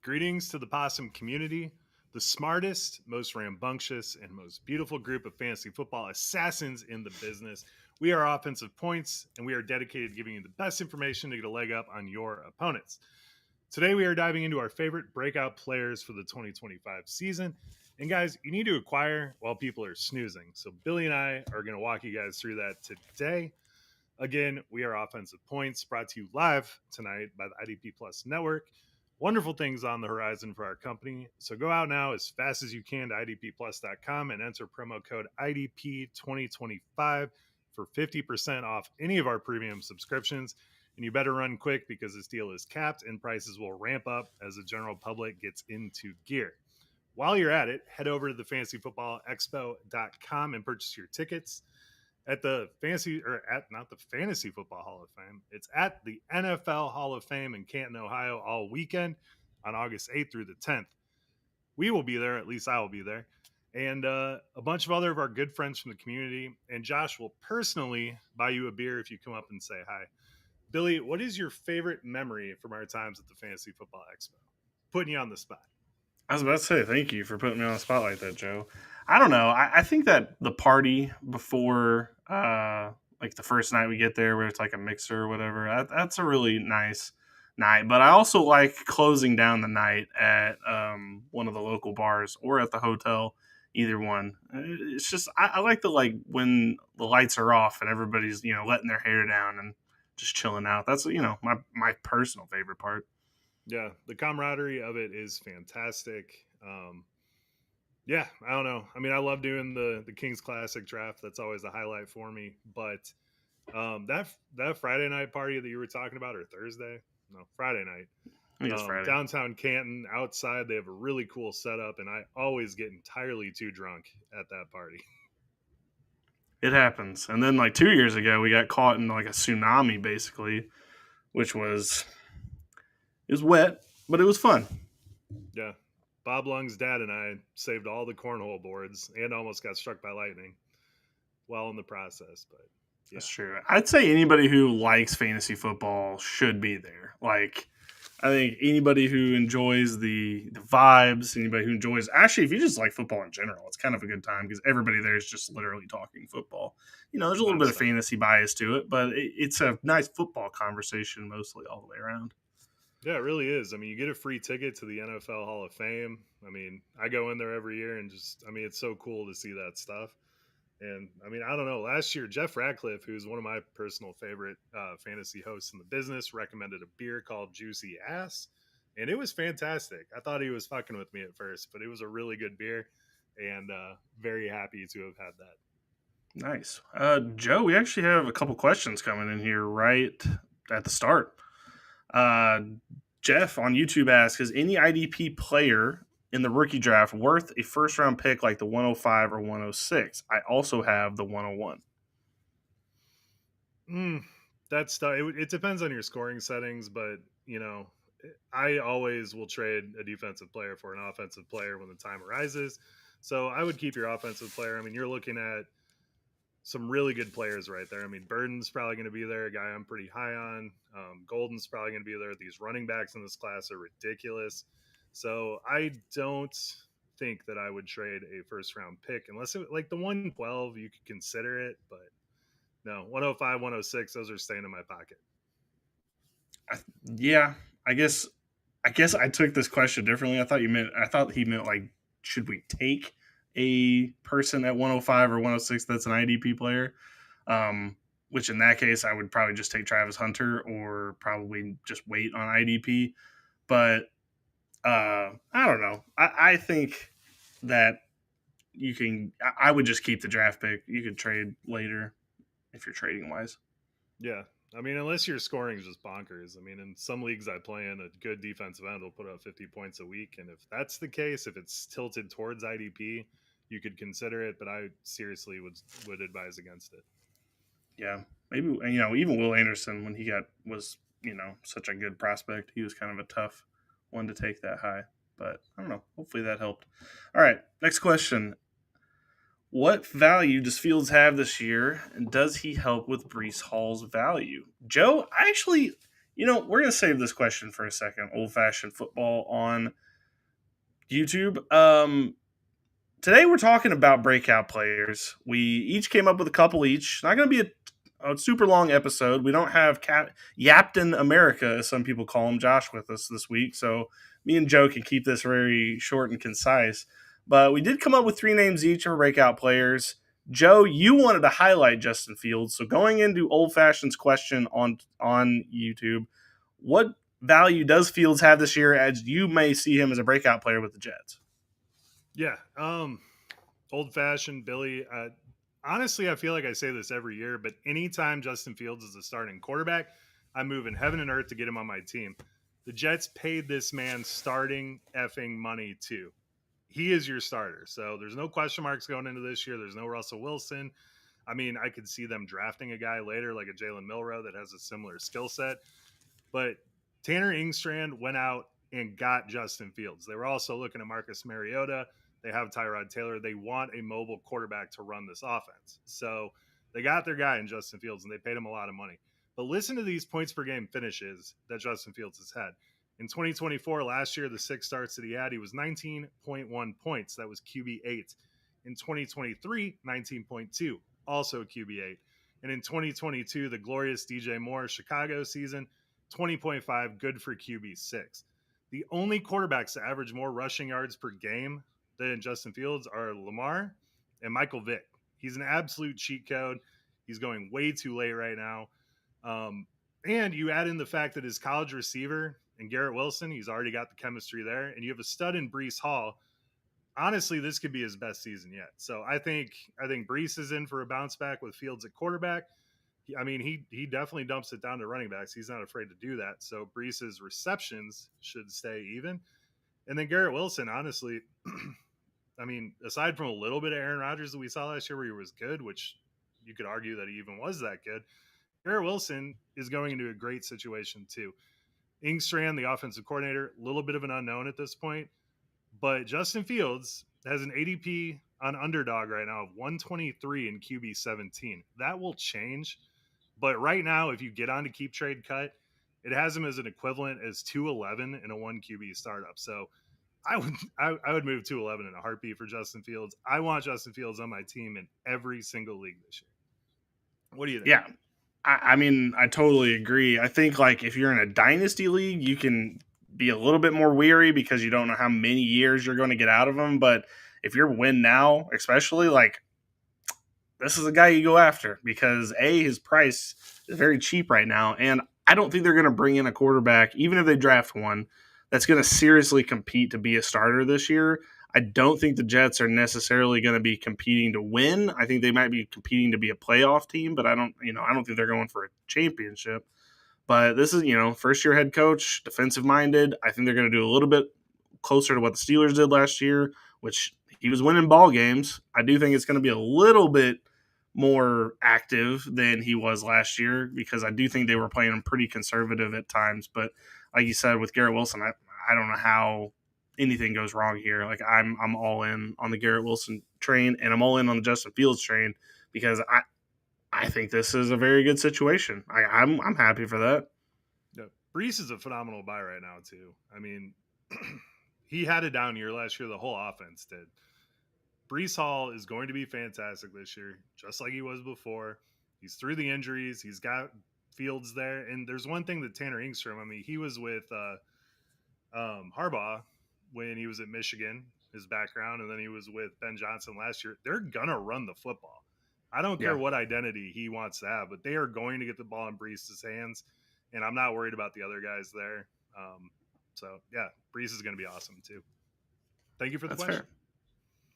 Greetings to the possum community, the smartest, most rambunctious, and most beautiful group of fantasy football assassins in the business. We are Offensive Points, and we are dedicated to giving you the best information to get a leg up on your opponents. Today, we are diving into our favorite breakout players for the 2025 season. And guys, you need to acquire while people are snoozing. So Billy and I are going to walk you guys through that today. Again, we are Offensive Points, brought to you live tonight by the IDP Plus Network. Wonderful things on the horizon for our company. So go out now as fast as you can to idpplus.com and enter promo code IDP2025 for 50% off any of our premium subscriptions. And you better run quick because this deal is capped and prices will ramp up as the general public gets into gear. While you're at it, head over to the fantasyfootballexpo.com and purchase your tickets. At the Fantasy Football Hall of Fame. It's at the NFL Hall of Fame in Canton, Ohio all weekend on August 8th through the 10th. We will be there, at least I will be there. And a bunch of other of our good friends from the community. And Josh will personally buy you a beer if you come up and say hi. Billy, what is your favorite memory from our times at the Fantasy Football Expo? Putting you on the spot. I was about to say thank you for putting me on the spot like that, Joe. I don't know. I think that the party before, like the first night we get there, where it's like a mixer or whatever, that's a really nice night. But I also like closing down the night at one of the local bars or at the hotel, either one. It's just I like when the lights are off and everybody's letting their hair down and just chilling out. That's my personal favorite part. Yeah, the camaraderie of it is fantastic. Yeah, I don't know. I mean, I love doing the Kings Classic draft. That's always a highlight for me. But that Friday night party that you were talking about, or Thursday? No, Friday night. I think it's Friday. Downtown Canton, outside, they have a really cool setup, and I always get entirely too drunk at that party. It happens. And then 2 years ago, we got caught in a tsunami, basically, which was wet, but it was fun. Yeah. Bob Lung's dad and I saved all the cornhole boards and almost got struck by lightning while in the process. But yeah. That's true. I'd say anybody who likes fantasy football should be there. I think anybody who enjoys the vibes, anybody who enjoys, actually, if you just like football in general, it's kind of a good time because everybody there is just literally talking football. There's a little bit of fantasy bias to it, but it's a nice football conversation mostly all the way around. Yeah, it really is. I mean, you get a free ticket to the NFL Hall of Fame. I mean, I go in there every year and it's so cool to see that stuff. And I mean, I don't know. Last year, Jeff Ratcliffe, who's one of my personal favorite fantasy hosts in the business, recommended a beer called Juicy Ass. And it was fantastic. I thought he was fucking with me at first, but it was a really good beer. And very happy to have had that. Nice. Joe, we actually have a couple questions coming in here right at the start. Jeff on YouTube asks, is any IDP player in the rookie draft worth a first round pick like the 105 or 106? I also have the 101. That's it depends on your scoring settings, but I always will trade a defensive player for an offensive player when the time arises. So I would keep your offensive player. I mean, you're looking at some really good players right there. I mean, Burden's probably going to be there, a guy I'm pretty high on. Golden's probably going to be there. These running backs in this class are ridiculous. So I don't think that I would trade a first-round pick unless it like the 112, you could consider it. But no, 105, 106, those are staying in my pocket. I guess I took this question differently. I thought he meant should we take a person at 105 or 106 that's an IDP player, which in that case I would probably just take Travis Hunter or probably just wait on IDP. But I don't know. I think that I would just keep the draft pick. You could trade later if you're trading wise. Yeah. I mean, unless your scoring is just bonkers. I mean, in some leagues I play in, a good defensive end will put up 50 points a week. And if that's the case, if it's tilted towards IDP, you could consider it, but I seriously would advise against it. Yeah, maybe even Will Anderson when he was such a good prospect, he was kind of a tough one to take that high. But I don't know. Hopefully that helped. All right, next question. What value does Fields have this year, and does he help with Breece Hall's value? Joe, We're going to save this question for a second. Old-fashioned football on YouTube. Today we're talking about breakout players. We each came up with a couple each. Not going to be a super long episode. We don't have Yapton America, as some people call him, Josh, with us this week. So me and Joe can keep this very short and concise. But we did come up with 3 names each of our breakout players. Joe, you wanted to highlight Justin Fields. So going into Old Fashioned's question on YouTube, what value does Fields have this year as you may see him as a breakout player with the Jets? Yeah. Old fashioned Billy. Honestly, I feel like I say this every year, but anytime Justin Fields is a starting quarterback, I'm moving heaven and earth to get him on my team. The Jets paid this man starting effing money too. He is your starter. So there's no question marks going into this year. There's no Russell Wilson. I mean, I could see them drafting a guy later like a Jalen Milroe that has a similar skill set. But Tanner Engstrand went out and got Justin Fields. They were also looking at Marcus Mariota. They have Tyrod Taylor. They want a mobile quarterback to run this offense. So they got their guy in Justin Fields, and they paid him a lot of money. But listen to these points per game finishes that Justin Fields has had. In 2024, last year, the 6 starts that he had, he was 19.1 points. That was QB8. In 2023, 19.2, also QB8. And in 2022, the glorious DJ Moore Chicago season, 20.5, good for QB6. The only quarterbacks that average more rushing yards per game than Justin Fields are Lamar and Michael Vick. He's an absolute cheat code. He's going way too late right now. And you add in the fact that his college receiver and Garrett Wilson, he's already got the chemistry there. And you have a stud in Breece Hall. Honestly, this could be his best season yet. So I think Breece is in for a bounce back with Fields at quarterback. I mean, he definitely dumps it down to running backs. He's not afraid to do that. So Breece's receptions should stay even. And then Garrett Wilson, honestly, I mean, aside from a little bit of Aaron Rodgers that we saw last year where he was good, which you could argue that he even was that good, Garrett Wilson is going into a great situation too. Engstrand, the offensive coordinator, a little bit of an unknown at this point. But Justin Fields has an ADP on underdog right now of 123 in QB 17. That will change. But right now, if you get on to keep trade cut, it has him as an equivalent as 211 in a 1 QB startup. So I would move 211 in a heartbeat for Justin Fields. I want Justin Fields on my team in every single league this year. What do you think? Yeah. I mean, I totally agree. I think like if you're in a dynasty league, you can be a little bit more weary because you don't know how many years you're going to get out of them. But if you're win now, especially like this is a guy you go after because his price is very cheap right now. And I don't think they're going to bring in a quarterback, even if they draft one, that's going to seriously compete to be a starter this year. I don't think the Jets are necessarily going to be competing to win. I think they might be competing to be a playoff team, but I don't think they're going for a championship. But this is, first year head coach, defensive minded. I think they're going to do a little bit closer to what the Steelers did last year, which he was winning ball games. I do think it's going to be a little bit more active than he was last year because I do think they were playing him pretty conservative at times. But like you said, with Garrett Wilson, I don't know how anything goes wrong here. Like I'm all in on the Garrett Wilson train, and I'm all in on the Justin Fields train because I think this is a very good situation. I'm happy for that. Yeah. Breece is a phenomenal buy right now too. I mean, he had a down year last year. The whole offense did. Breece Hall is going to be fantastic this year, just like he was before. He's through the injuries. He's got Fields there. And there's one thing that Tanner Engstrom, I mean, he was with Harbaugh when he was at Michigan, his background, and then he was with Ben Johnson last year. They're going to run the football. I don't care what identity he wants to have, but they are going to get the ball in Breece's hands, and I'm not worried about the other guys there. So, yeah, Breece is going to be awesome too. Thank you for the question. Fair.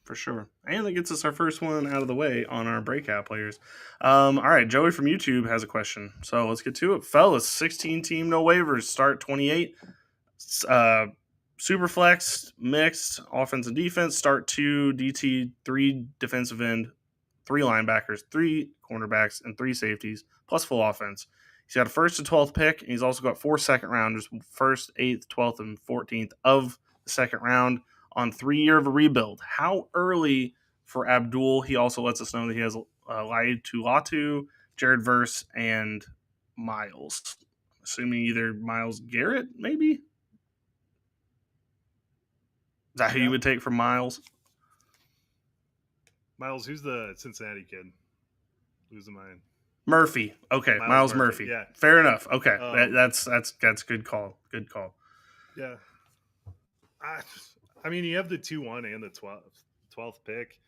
For sure. And that gets us our first one out of the way on our breakout players. All right, Joey from YouTube has a question. So let's get to it. Fellas, 16 team, no waivers, start 28. Superflex, mixed, offense and defense, start 2, DT, 3 defensive end, 3 linebackers, 3 cornerbacks, and 3 safeties, plus full offense. He's got a 1st to 12th pick, and he's also got 4 second rounders, 1st, 8th, 12th, and 14th of the second round on 3 year of a rebuild. How early for Abdul? He also lets us know that he has Latu, Jared Verse, and Miles. assuming either Myles Garrett, maybe? Is that who you would take from Myles? Miles, who's the Cincinnati kid? Who's the mind? Murphy. Okay, Myles Murphy. Yeah, Fair enough. Okay, that's good call. Good call. Yeah. I mean, you have the 2-1 and the 12th pick.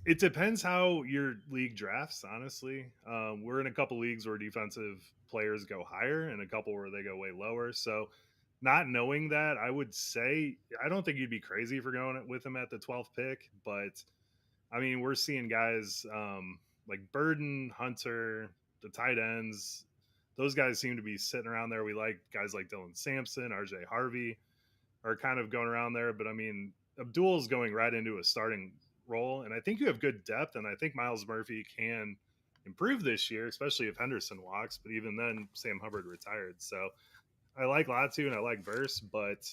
It depends how your league drafts, honestly. We're in a couple leagues where defensive players go higher and a couple where they go way lower. So, not knowing that, I would say I don't think you'd be crazy for going with him at the 12th pick. But, I mean, we're seeing guys like Burden, Hunter, the tight ends. Those guys seem to be sitting around there. We like guys like Dylan Sampson, RJ Harvey are kind of going around there. But, I mean, Abdul's going right into a starting role, and I think you have good depth, and I think Myles Murphy can improve this year, especially if Henderson walks. But even then, Sam Hubbard retired, so I like Latu and I like Verse, but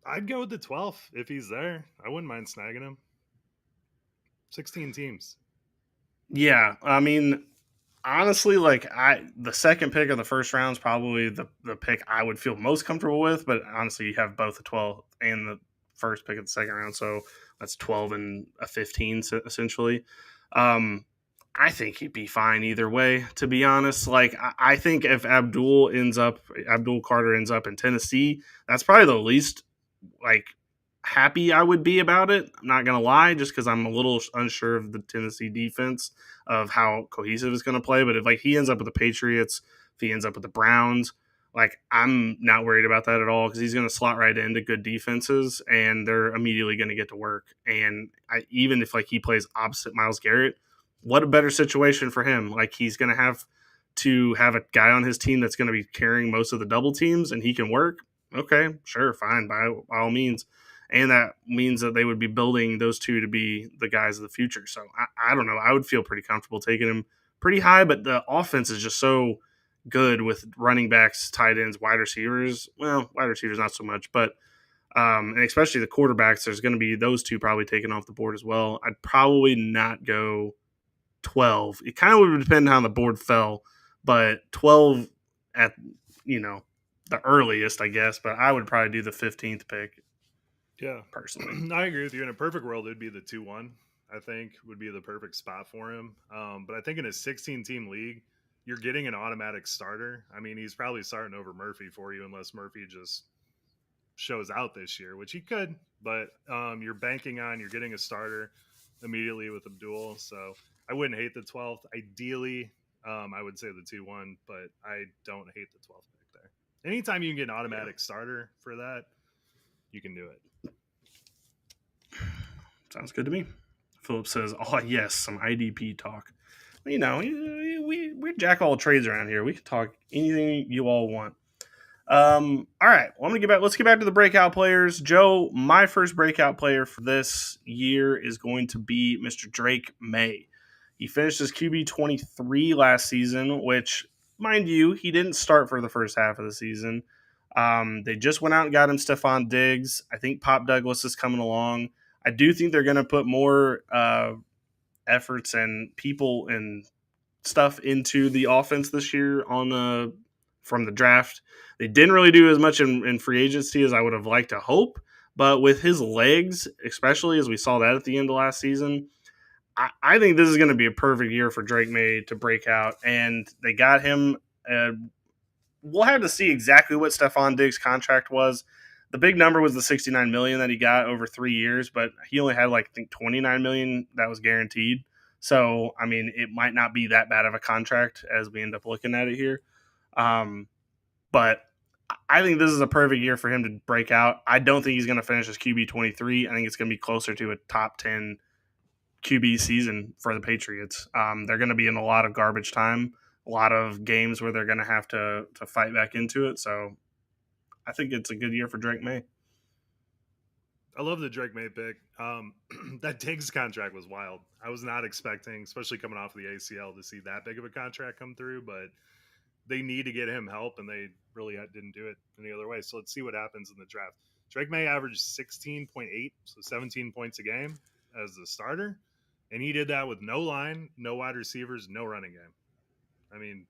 I'd go with the 12th if he's there. I wouldn't mind snagging him. 16 teams. Yeah, I mean, honestly, like the second pick of the first round is probably the pick I would feel most comfortable with. But honestly, you have both the 12th and the first pick of the second round, so that's 12 and a 15 essentially. I think he'd be fine either way, to be honest. Like, I think if Abdul Carter ends up in Tennessee, that's probably the least like happy I would be about it. I'm not gonna lie, just because I'm a little unsure of the Tennessee defense of how cohesive it's gonna play. But if like he ends up with the Patriots, if he ends up with the Browns, like I'm not worried about that at all because he's gonna slot right into good defenses and they're immediately gonna get to work. And even if like he plays opposite Myles Garrett, what a better situation for him. Like he's gonna have to have a guy on his team that's gonna be carrying most of the double teams and he can work. Okay, sure, fine, by all means. And that means that they would be building those two to be the guys of the future. So I don't know. I would feel pretty comfortable taking him pretty high, but the offense is just so good with running backs, tight ends, wide receivers. Well, wide receivers not so much, but and especially the quarterbacks. There's going to be those two probably taken off the board as well. I'd probably not go 12. It kind of would depend on how the board fell, but 12 at the earliest, I guess. But I would probably do the 15th pick. Yeah, personally, I agree with you. In a perfect world, it'd be the 2-1. I think would be the perfect spot for him. But I think in a 16-team league, you're getting an automatic starter. I mean, he's probably starting over Murphy for you, unless Murphy just shows out this year, which he could. But you're banking on you're getting a starter immediately with Abdul. So I wouldn't hate the 12th. Ideally, I would say the 2-1, but I don't hate the 12th pick there. Anytime you can get an automatic starter for that, you can do it. Sounds good to me. Philip says, "Oh yes, some IDP talk." You know, we jack all trades around here. We can talk anything you all want. All right, well, let's get back to the breakout players. Joe, my first breakout player for this year is going to be Mr. Drake Maye. He finished his QB 23 last season, which, mind you, he didn't start for the first half of the season. They just went out and got him Stephon Diggs. I think Pop Douglas is coming along. I do think they're going to put more efforts and people and stuff into the offense this year from the draft. They didn't really do as much in free agency as I would have liked to hope, but with his legs, especially as we saw that at the end of last season, I think this is going to be a perfect year for Drake Maye to break out, and they got him. We'll have to see exactly what Stephon Diggs' contract was. The big number was the $69 million that he got over 3 years, but he only had I think $29 million that was guaranteed. So, I mean, it might not be that bad of a contract as we end up looking at it here. But I think this is a perfect year for him to break out. I don't think he's going to finish his QB 23. I think it's going to be closer to a top 10 QB season for the Patriots. They're going to be in a lot of garbage time, a lot of games where they're going to have to fight back into it. So I think it's a good year for Drake Maye. I love the Drake Maye pick. That Diggs contract was wild. I was not expecting, especially coming off of the ACL, to see that big of a contract come through, but they need to get him help, and they really didn't do it any other way. So let's see what happens in the draft. Drake Maye averaged 16.8, so 17 points a game as the starter, and he did that with no line, no wide receivers, no running game. I mean,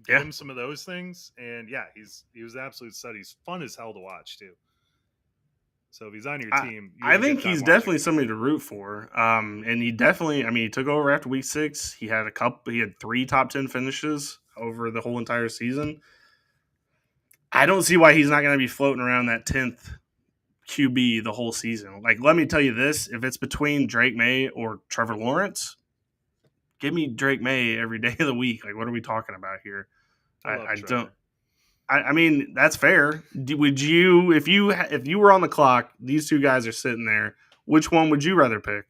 Get him some of those things, and yeah, he was an absolute stud. He's fun as hell to watch too. So if he's on your team, I think he's definitely somebody to root for. And he definitely, I mean, he took over after week 6. He had 3 top 10 finishes over the whole entire season. I don't see why he's not going to be floating around that 10th QB the whole season. Like, let me tell you this: if it's between Drake Maye or Trevor Lawrence, give me Drake Maye every day of the week. Like, what are we talking about here? I don't. I mean, that's fair. Would you, if you were on the clock, these two guys are sitting there, which one would you rather pick?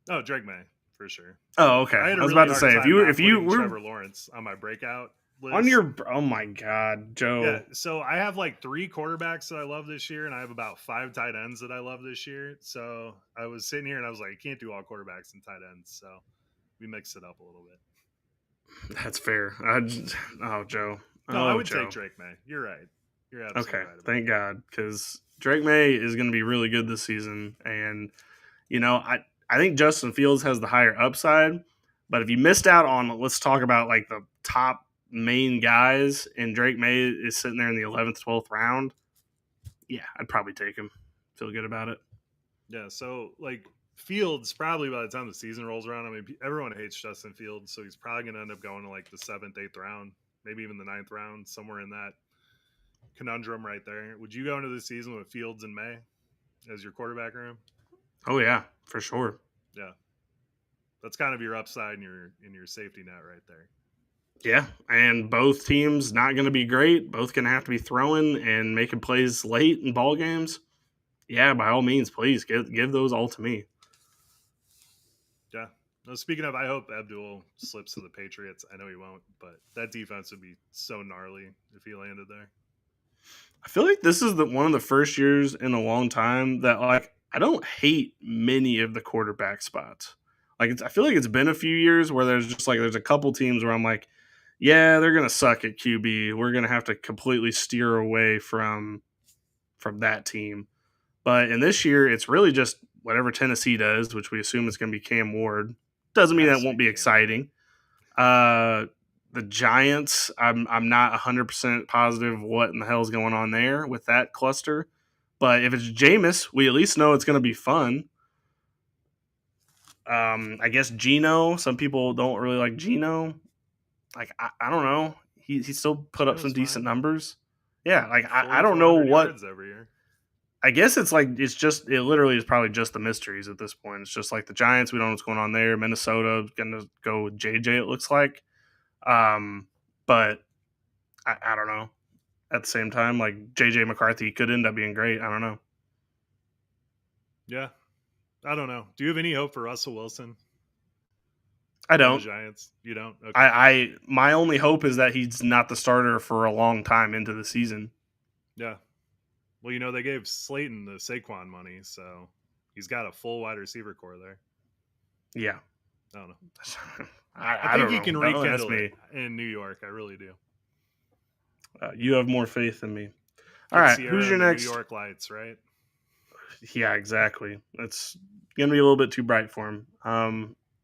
Oh, Drake Maye, for sure. Oh, okay. I was about to say, if you were Trevor Lawrence on my breakout list. On your, oh my God, Joe. Yeah, so I have like 3 quarterbacks that I love this year, and I have about 5 tight ends that I love this year. So I was sitting here and I was like, you can't do all quarterbacks and tight ends. So we mixed it up a little bit. That's fair. Joe. No, I would take Drake Maye. You're right. You're absolutely right. Thank God, because Drake Maye is going to be really good this season. And, I think Justin Fields has the higher upside. But if you missed out on, let's talk about like the top main guys, and Drake Maye is sitting there in the 11th, 12th round, yeah, I'd probably take him. Feel good about it. Yeah, so like Fields, probably by the time the season rolls around, I mean, everyone hates Justin Fields, so he's probably going to end up going to like the 7th, 8th round. Maybe even the 9th round, somewhere in that conundrum right there. Would you go into the season with Fields and Maye as your quarterback room? Oh yeah, for sure. Yeah, that's kind of your upside and your safety net right there. Yeah, and both teams not going to be great. Both going to have to be throwing and making plays late in ball games. Yeah, by all means, please give those all to me. Yeah. No, speaking of, I hope Abdul slips to the Patriots. I know he won't, but that defense would be so gnarly if he landed there. I feel like this is one of the first years in a long time that like I don't hate many of the quarterback spots. Like I feel like it's been a few years where there's a couple teams where I'm like, yeah, they're gonna suck at QB. We're gonna have to completely steer away from that team. But in this year, it's really just whatever Tennessee does, which we assume is going to be Cam Ward. Doesn't mean that won't be exciting. The Giants, I'm not 100% positive what in the hell is going on there with that cluster. But if it's Jameis, we at least know it's going to be fun. I guess Geno. Some people don't really like Geno. Like I don't know. He still put up some decent numbers. Yeah, like I don't know what. Every year. I guess it literally is probably just the mysteries at this point. It's just like the Giants, we don't know what's going on there. Minnesota going to go with JJ, it looks like. But I don't know. At the same time, like JJ McCarthy could end up being great. I don't know. Yeah. I don't know. Do you have any hope for Russell Wilson? I don't. The Giants? You don't? Okay. My only hope is that he's not the starter for a long time into the season. Yeah. Well, they gave Slayton the Saquon money, so he's got a full wide receiver core there. Yeah. I don't know. I think he can rekindle it in New York. I really do. You have more faith than me. All right. Who's your next? New York Lights, right? Yeah, exactly. That's going to be a little bit too bright for him.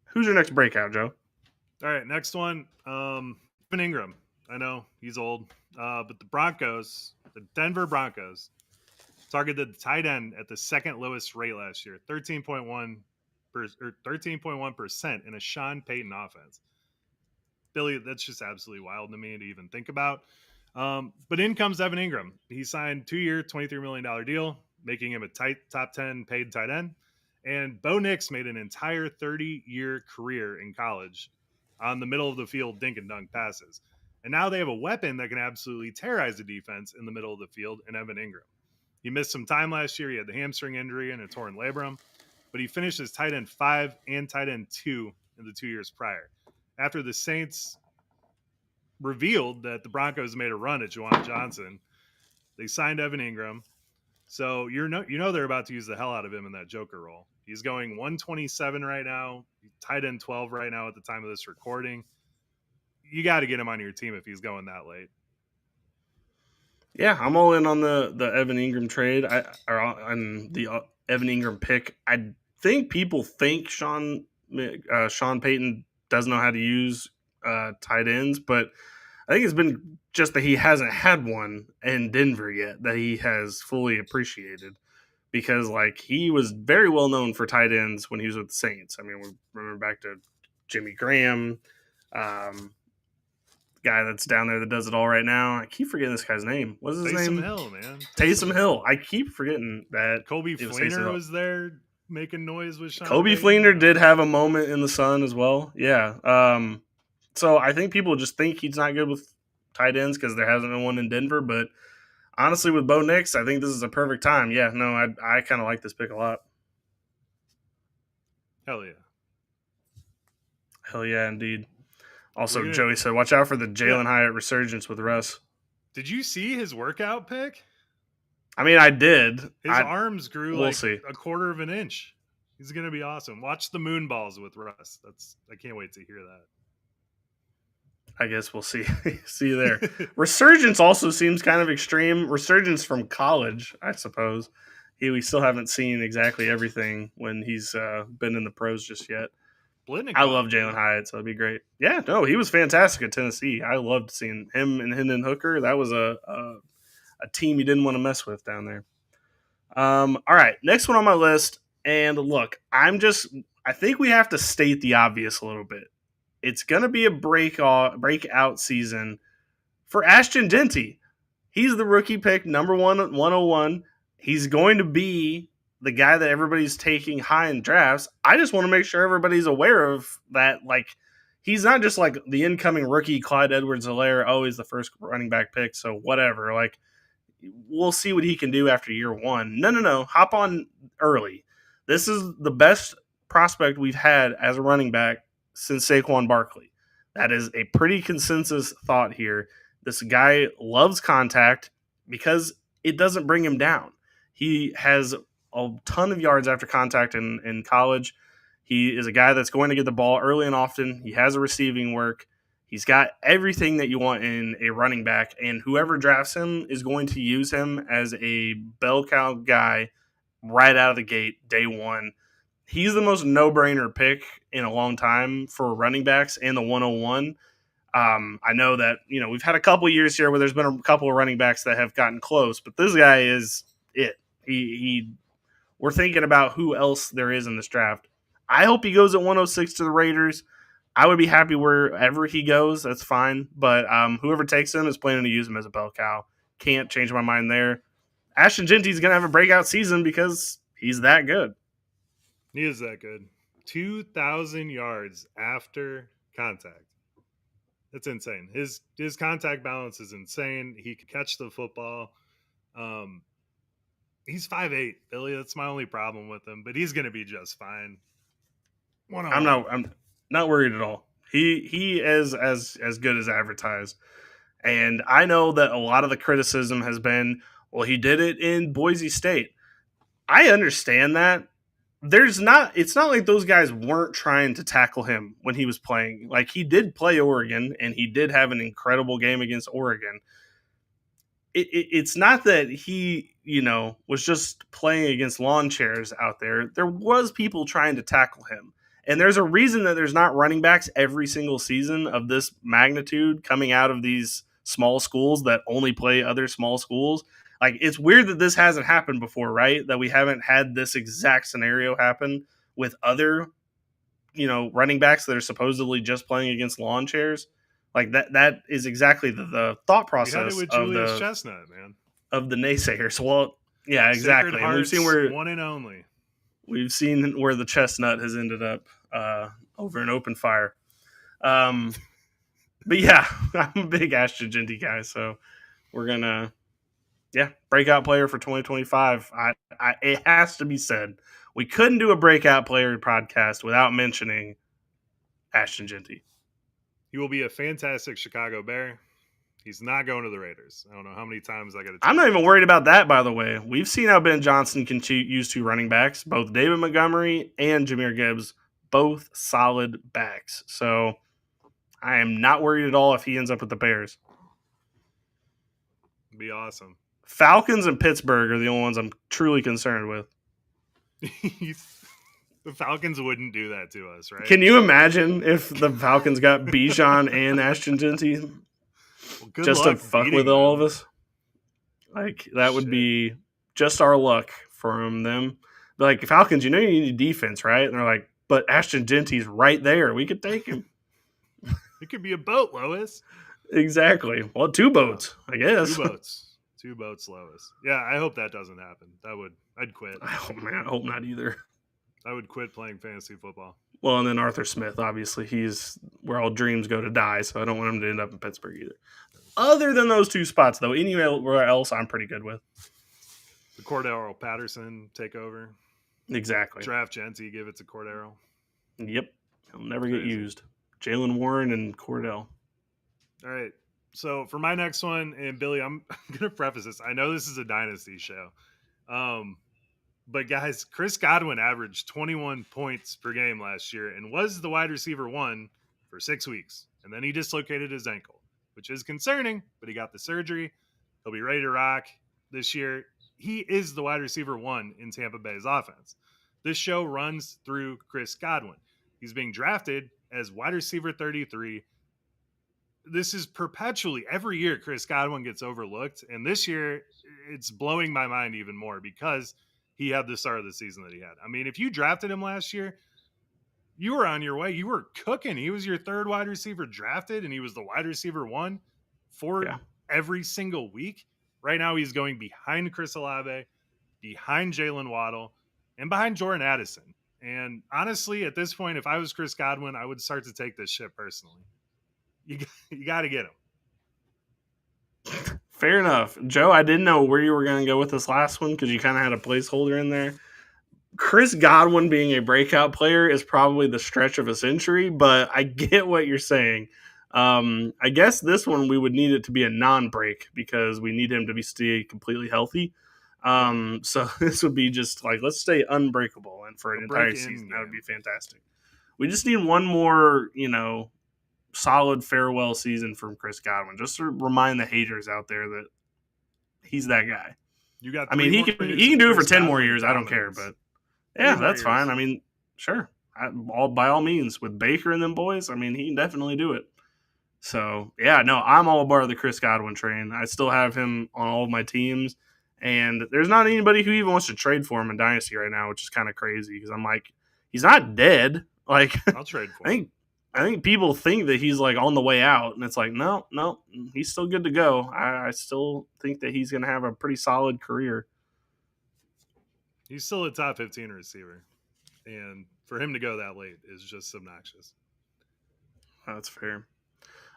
Who's your next breakout, Joe? All right. Next one. Engram. I know he's old. But the Denver Broncos, targeted the tight end at the second lowest rate last year, 13.1% in a Sean Payton offense. Billy, that's just absolutely wild to me to even think about. But in comes Evan Engram. He signed 2-year, $23 million deal, making him a top 10 paid tight end. And Bo Nix made an entire 30-year career in college on the middle of the field dink and dunk passes. And now they have a weapon that can absolutely terrorize the defense in the middle of the field in Evan Engram. He missed some time last year. He had the hamstring injury and a torn labrum, but he finished as tight end 5 and tight end 2 in the 2 years prior. After the Saints revealed that the Broncos made a run at Juwan Johnson, they signed Evan Engram. So they're about to use the hell out of him in that Joker role. He's going 127 right now, tight end 12 right now at the time of this recording. You got to get him on your team if he's going that late. Yeah, I'm all in on the Evan Engram trade. On the Evan Engram pick. I think people think Sean Payton doesn't know how to use tight ends, but I think it's been just that he hasn't had one in Denver yet that he has fully appreciated. Because like he was very well known for tight ends when he was with the Saints. I mean, we remember back to Jimmy Graham, guy that's down there that does it all right now. I keep forgetting this guy's name. What's his name? Taysom Hill, man. Taysom Hill. I keep forgetting that. Kobe Fleener was there making noise with Sean. Kobe Fleener did have a moment in the sun as well. Yeah. So I think people just think he's not good with tight ends because there hasn't been one in Denver. But honestly, with Bo Nix, I think this is a perfect time. Yeah, no, I kind of like this pick a lot. Hell yeah. Hell yeah, indeed. Also, Joey said, watch out for the Jalen Hyatt resurgence with Russ. Did you see his workout pic? I mean, I did. His arms grew see. a quarter of an inch. He's going to be awesome. Watch the moon balls with Russ. I can't wait to hear that. I guess we'll see. See you there. Resurgence also seems kind of extreme. Resurgence from college, I suppose. We still haven't seen exactly everything when he's been in the pros just yet. I love Jalen Hyatt, so it'd be great. Yeah, no, he was fantastic at Tennessee. I loved seeing him and Hendon Hooker. That was a team you didn't want to mess with down there. All right, next one on my list. And look, I think we have to state the obvious a little bit. It's going to be a breakout season for Ashton Jeanty. He's the rookie pick, number 101. He's going to be the guy that everybody's taking high in drafts. I just want to make sure everybody's aware of that. Like, he's not just like the incoming rookie Clyde Edwards-Helaire, he's the first running back pick, so whatever. Like, we'll see what he can do after year one. No. Hop on early. This is the best prospect we've had as a running back since Saquon Barkley. That is a pretty consensus thought here. This guy loves contact because it doesn't bring him down. He has a ton of yards after contact in college. He is a guy that's going to get the ball early and often. He has a receiving work. He's got everything that you want in a running back, and whoever drafts him is going to use him as a bell cow guy right out of the gate, day one. He's the most no-brainer pick in a long time for running backs and the 101. I know that, we've had a couple years here where there's been a couple of running backs that have gotten close, but this guy is it. We're thinking about who else there is in this draft. I hope he goes at 106 to the Raiders. I would be happy wherever he goes. That's fine. But whoever takes him is planning to use him as a bell cow. Can't change my mind there. Ashton Jeanty's going to have a breakout season because he's that good. He is that good. 2,000 yards after contact. That's insane. His contact balance is insane. He can catch the football. He's 5'8", Billy. That's my only problem with him, but he's going to be just fine. I'm not worried at all. He is as good as advertised. And I know that a lot of the criticism has been, well, he did it in Boise State. I understand that. It's not like those guys weren't trying to tackle him when he was playing. Like, he did play Oregon, and he did have an incredible game against Oregon. It's not that he, was just playing against lawn chairs out there. There was people trying to tackle him. And there's a reason that there's not running backs every single season of this magnitude coming out of these small schools that only play other small schools. Like, it's weird that this hasn't happened before, right? That we haven't had this exact scenario happen with other, running backs that are supposedly just playing against lawn chairs. Like, that is exactly the thought process. We had it with Julius Chestnut, man. Of the naysayers. Well, yeah, exactly. And we've seen where one and only. We've seen where the chestnut has ended up over an open fire. But yeah, I'm a big Ashton Jeanty guy, so we're gonna, breakout player for 2025. It has to be said. We couldn't do a breakout player podcast without mentioning Ashton Jeanty. He will be a fantastic Chicago Bear. He's not going to the Raiders. I don't know how many times I got to. I'm not even worried about that, by the way. We've seen how Ben Johnson can use two running backs, both David Montgomery and Jahmyr Gibbs, both solid backs. So I am not worried at all if he ends up with the Bears. It'd be awesome. Falcons and Pittsburgh are the only ones I'm truly concerned with. The Falcons wouldn't do that to us, right? Can you imagine if the Falcons got Bijan and Ashton Jeanty? Well, good just to luck fuck beating with all of them. us. Like, that would be just our luck from them. Like, Falcons, you need defense, right? And they're like, but Ashton Jeanty's right there. We could take him. It could be a boat, Lois. Exactly. Well, 2 boats, I guess. 2 boats, Lois. Yeah, I hope that doesn't happen. I'd quit. I hope not either. I would quit playing fantasy football. Well, and then Arthur Smith, obviously, he's where all dreams go to die, so I don't want him to end up in Pittsburgh either. Other than those 2 spots, though, anywhere else I'm pretty good with. The Cordero Patterson take over. Exactly. Draft Jeanty, give it to Cordero. Yep. He'll never get used. Jalen Warren and Cordell. All right. So for my next one, and Billy, I'm going to preface this. I know this is a dynasty show. But guys, Chris Godwin averaged 21 points per game last year and was the wide receiver 1 for 6 weeks. And then he dislocated his ankle, which is concerning, but he got the surgery. He'll be ready to rock this year. He is the wide receiver 1 in Tampa Bay's offense. This show runs through Chris Godwin. He's being drafted as wide receiver 33. This is perpetually, every year Chris Godwin gets overlooked. And this year, it's blowing my mind even more because he had the start of the season that he had. I mean, if you drafted him last year, you were on your way. You were cooking. He was your 3rd wide receiver drafted, and he was the wide receiver 1 for every single week. Right now, he's going behind Chris Olave, behind Jalen Waddle, and behind Jordan Addison. And honestly, at this point, if I was Chris Godwin, I would start to take this shit personally. You got to get him. Fair enough. Joe, I didn't know where you were going to go with this last one because you kind of had a placeholder in there. Chris Godwin being a breakout player is probably the stretch of a century, but I get what you're saying. I guess this one we would need it to be a non-break because we need him to stay completely healthy. So this would be just like, let's stay unbreakable, and for an entire season, that would be fantastic. We just need one more, solid farewell season from Chris Godwin, just to remind the haters out there that he's that guy. You got. He can do it for 10 more years. I don't care, but yeah, that's fine. I mean, sure, by all means, with Baker and them boys, I mean, he can definitely do it. So yeah, no, I'm all aboard the Chris Godwin train. I still have him on all of my teams, and there's not anybody who even wants to trade for him in Dynasty right now, which is kind of crazy because I'm like, he's not dead. Like, I'll trade for him. I think people think that he's like on the way out, and it's like, no, he's still good to go. I still think that he's going to have a pretty solid career. He's still a top 15 receiver, and for him to go that late is just obnoxious. That's fair.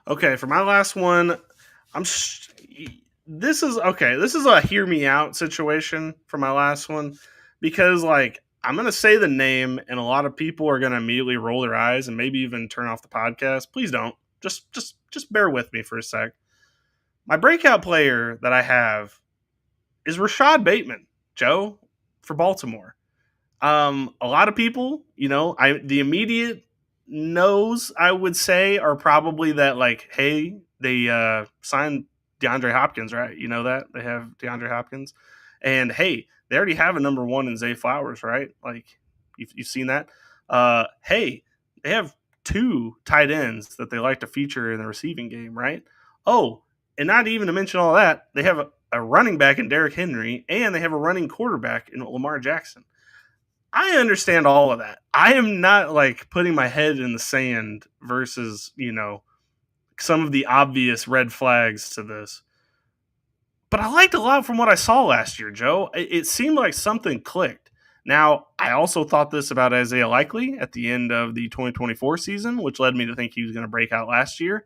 Okay, for my last one, this is a hear me out situation for my last one because like, I'm going to say the name, and a lot of people are going to immediately roll their eyes and maybe even turn off the podcast. Please don't. Just bear with me for a sec. My breakout player that I have is Rashod Bateman, Joe, for Baltimore. A lot of people, the immediate no's, I would say, are probably that, like, hey, they signed DeAndre Hopkins, right? You know that? They have DeAndre Hopkins. And, hey, they already have a number 1 in Zay Flowers, right? Like, you've seen that. Hey, they have 2 tight ends that they like to feature in the receiving game, right? Oh, and not even to mention all that, they have a running back in Derrick Henry, and they have a running quarterback in Lamar Jackson. I understand all of that. I am not, like, putting my head in the sand versus, some of the obvious red flags to this. But I liked a lot from what I saw last year, Joe. It seemed like something clicked. Now, I also thought this about Isaiah Likely at the end of the 2024 season, which led me to think he was going to break out last year.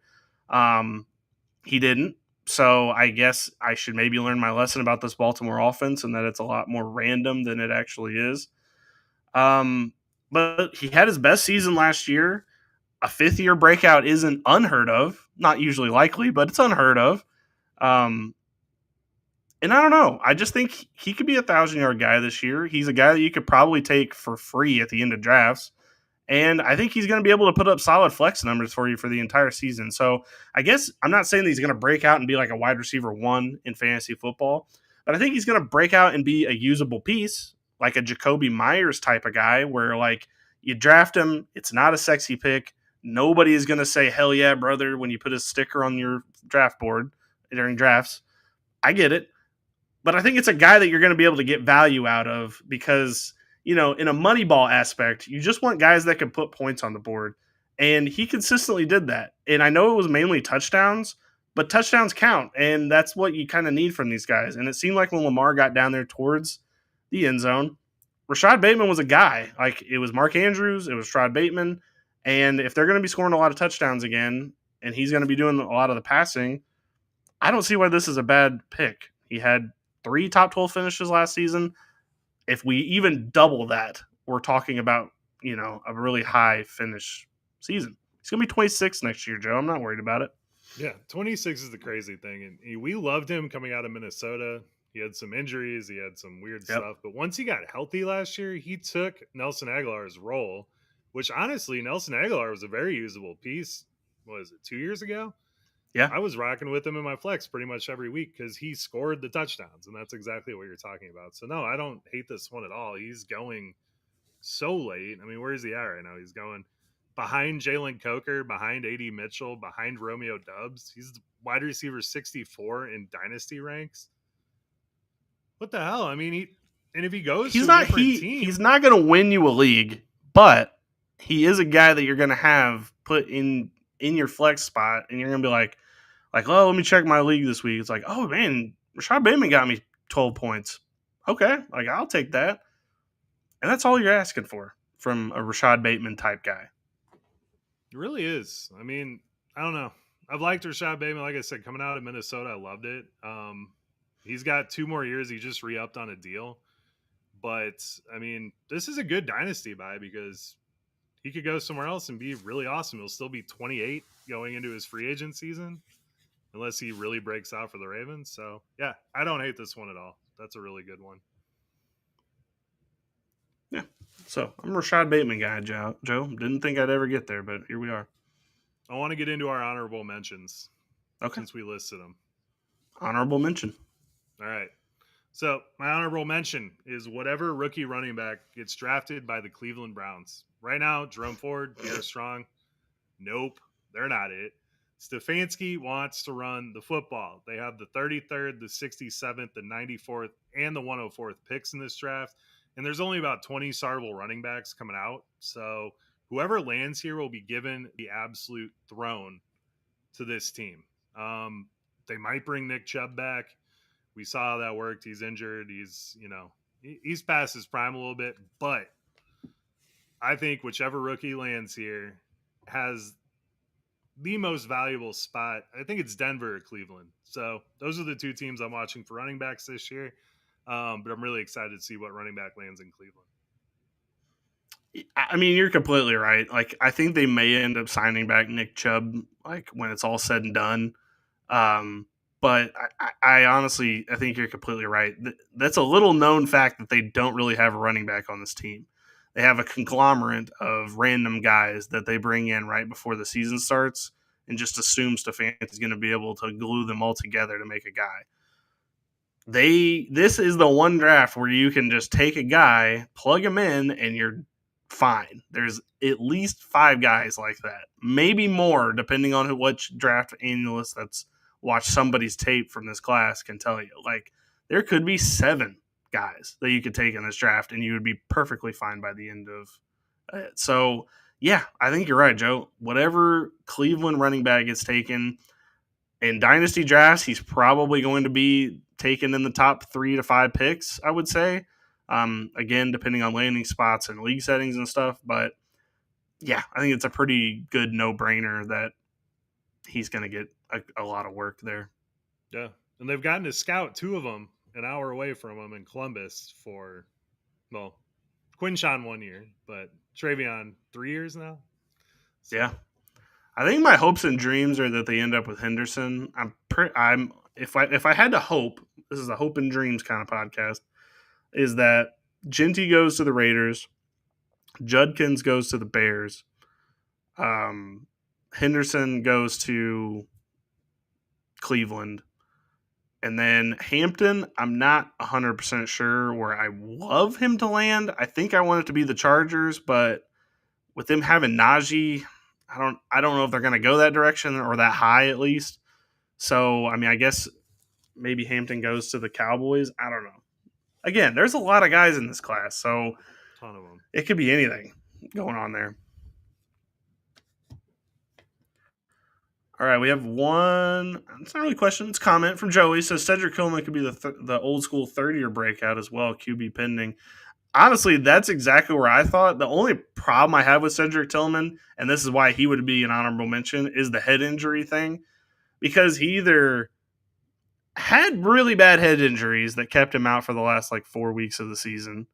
He didn't. So I guess I should maybe learn my lesson about this Baltimore offense and that it's a lot more random than it actually is. But he had his best season last year. A 5th-year breakout isn't unheard of. Not usually likely, but it's unheard of. And I don't know. I just think he could be a 1,000-yard guy this year. He's a guy that you could probably take for free at the end of drafts. And I think he's going to be able to put up solid flex numbers for you for the entire season. So I guess I'm not saying that he's going to break out and be like a wide receiver 1 in fantasy football, but I think he's going to break out and be a usable piece, like a Jacoby Myers type of guy where, like, you draft him, it's not a sexy pick, Nobody is going to say, hell yeah, brother, when you put a sticker on your draft board during drafts. I get it. But I think it's a guy that you're going to be able to get value out of because, in a money ball aspect, you just want guys that can put points on the board. And he consistently did that. And I know it was mainly touchdowns, but touchdowns count. And that's what you kind of need from these guys. And it seemed like when Lamar got down there towards the end zone, Rashod Bateman was a guy. Like, it was Mark Andrews, it was Rashod Bateman. And if they're going to be scoring a lot of touchdowns again, and he's going to be doing a lot of the passing, I don't see why this is a bad pick. He had 3 top 12 finishes last season. If we even double that, we're talking about, a really high finish season. He's going to be 26 next year, Joe. I'm not worried about it. Yeah, 26 is the crazy thing. And we loved him coming out of Minnesota. He had some injuries. He had some weird stuff. But once he got healthy last year, he took Nelson Aguilar's role, which honestly, Nelson Aguilar was a very usable piece. What was it, 2 years ago? Yeah. I was rocking with him in my flex pretty much every week because he scored the touchdowns. And that's exactly what you're talking about. So, no, I don't hate this one at all. He's going so late. I mean, where is he at right now? He's going behind Jalen Coker, behind A.D. Mitchell, behind Romeo Doubs. He's the wide receiver 64 in dynasty ranks. What the hell? I mean, if he goes to a different team, he's not going to win you a league, but he is a guy that you're going to have put in your flex spot, and you're going to be like, oh, let me check my league this week. It's like, oh man, Rashod Bateman got me 12 points. Okay, I'll take that, and that's all you're asking for from a Rashod Bateman type guy. It really is. I mean, I don't know. I've liked Rashod Bateman. Like I said, coming out of Minnesota, I loved it. He's got 2 more years. He just re-upped on a deal. But, I mean, this is a good dynasty buy because he could go somewhere else and be really awesome. He'll still be 28 going into his free agent season unless he really breaks out for the Ravens. So, yeah, I don't hate this one at all. That's a really good one. Yeah. So, I'm a Rashod Bateman guy, Joe. Didn't think I'd ever get there, but here we are. I want to get into our honorable mentions. Okay. Since we listed them. Honorable mention. All right. So my honorable mention is whatever rookie running back gets drafted by the Cleveland Browns. Right now, Jerome Ford, Pierre Strong. Nope, they're not it. Stefanski wants to run the football. They have the 33rd, the 67th, the 94th, and the 104th picks in this draft. And there's only about 20 startable running backs coming out. So whoever lands here will be given the absolute throne to this team. They might bring Nick Chubb back. We saw how that worked. He's injured. He's past his prime a little bit. But I think whichever rookie lands here has the most valuable spot. I think it's Denver or Cleveland. So those are the 2 teams I'm watching for running backs this year. But I'm really excited to see what running back lands in Cleveland. I mean, you're completely right. I think they may end up signing back Nick Chubb, when it's all said and done. But I honestly, I think you're completely right. That's a little known fact that they don't really have a running back on this team. They have a conglomerate of random guys that they bring in right before the season starts and just assume Stefanski is going to be able to glue them all together to make a guy. This is the one draft where you can just take a guy, plug him in, and you're fine. There's at least 5 guys like that, maybe more, depending on which draft analyst that's watched somebody's tape from this class can tell you. There could be 7 guys that you could take in this draft, and you would be perfectly fine by the end of it. So, yeah, I think you're right, Joe. Whatever Cleveland running back gets taken in dynasty drafts, he's probably going to be taken in the top 3 to 5 picks, I would say. Again, depending on landing spots and league settings and stuff. But, yeah, I think it's a pretty good no-brainer that he's going to get a lot of work there. Yeah, and they've gotten to scout 2 of them an hour away from him in Columbus for, Quinshawn 1 year, but Travion 3 years now. So. Yeah, I think my hopes and dreams are that they end up with Henderson. If I had to hope, this is a hope and dreams kind of podcast, is that Jeanty goes to the Raiders, Judkins goes to the Bears, Henderson goes to Cleveland, and then Hampton, I'm not 100% sure where I love him to land. I think I want it to be the Chargers, but with them having Najee, I don't know if they're going to go that direction or that high at least. So I mean, I guess maybe Hampton goes to the Cowboys. I don't know. Again, there's a lot of guys in this class, so Ton of them. it could be anything going on there. All right, we have one. It's not really a question. It's a comment from Joey. Says Cedric Tillman could be the old school 30-year breakout as well. QB pending. Honestly, that's exactly where I thought. The only problem I have with Cedric Tillman, and this is why he would be an honorable mention, is the head injury thing. Because he either had really bad head injuries that kept him out for the last 4 weeks of the season,